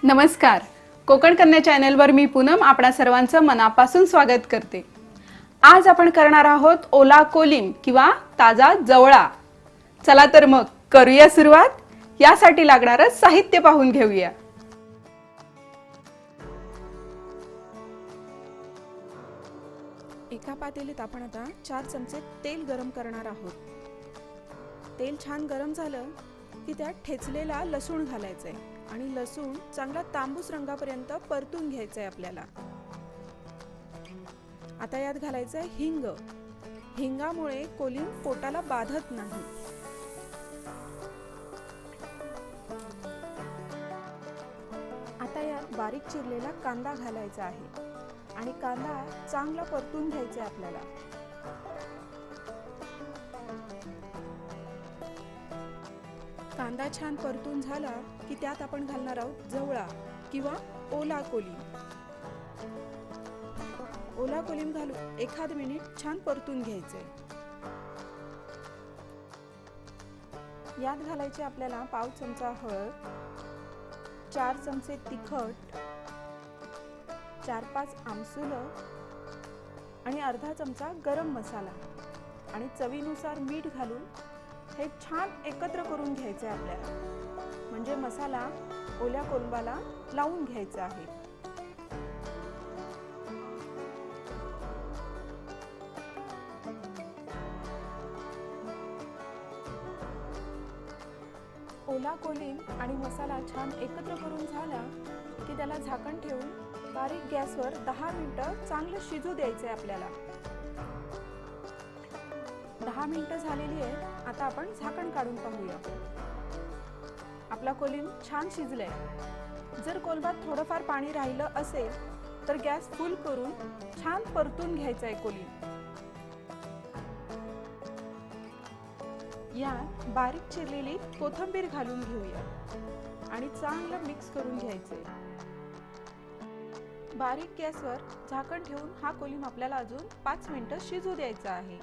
नमस्कार. कोकण कन्या चॅनलवर मी पूनम आपणा सर्वांचं मनापासून स्वागत करते. आज आपण करणार आहोत ओला कोलीम किंवा ताजा जवळा. चला तर मग करूया सुरुवात. यासाठी लागणारं साहित्य पाहून घेऊया. एका पातेलीत आपण आता 4 चमचे तेल गरम करणार आहोत. तेल छान गरम झालं की त्यात ठेचलेला लसूण घालायचा आहे आणि लसूण चांगला तांबूस रंगापर्यंत परतून घ्यायचा आहे आपल्याला. आता यात घालायचं आहे हिंग. हिंगामुळे कोलीम पोटाला बाधत नाही. आता यात बारीक चिरलेला कांदा घालायचा आहे आणि कांदा चांगला परतून घ्यायचा आहे आपल्याला. कांदा छान परतून झाला की त्यात आपण घालणार आहोत जवळा किंवा ओला कोलीम. ओला कोलीम घालून 1 मिनिट छान परतून घ्यायचंय. यात घालायचे आपल्याला पाव चमचा हळद, 4 चमचे तिखट, 4-5 आमसूल आणि अर्धा चमचा गरम मसाला आणि चवीनुसार मीठ घालून हे छान एकत्र करून घ्यायचे आपल्याला. म्हणजे मसाला ओल्या कोलंबाला लावून घ्यायचा आहे. ओला कोलीम आणि मसाला छान एकत्र करून झाला की त्याला झाकण ठेवून बारीक गॅसवर 10 मिनिटं चांगलं शिजू द्यायचे आपल्याला. 10 मिनिटं झालेली आहे. आता आपण झाकण काढून पाहूया. आपला कोलीम छान शिजलाय. जर कोलंबात थोडंफार पाणी राहिलं असेल तर गॅस फुल करून छान परतून घ्यायचा आहे कोलीम. यात बारीक चिरलेली कोथिंबीर घालून घेऊया आणि चांगलं मिक्स करून घ्यायचंय. बारीक गॅसवर झाकण ठेवून हा कोलीम आपल्याला अजून 5 मिनिटं शिजू द्यायचा आहे.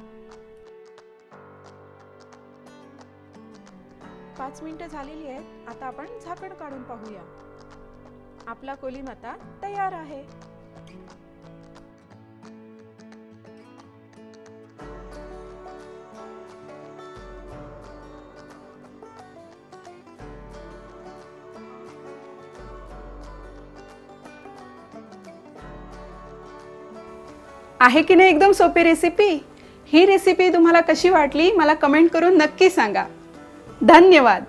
5 मिनिटं झालेली आहेत. आता आपण झाकण काढून पाहूया. आपला कोलीम आता तयार आहे. आहे की नाही एकदम सोपी रेसिपी. ही रेसिपी तुम्हाला कशी वाटली मला कमेंट करून नक्की सांगा. धन्यवाद.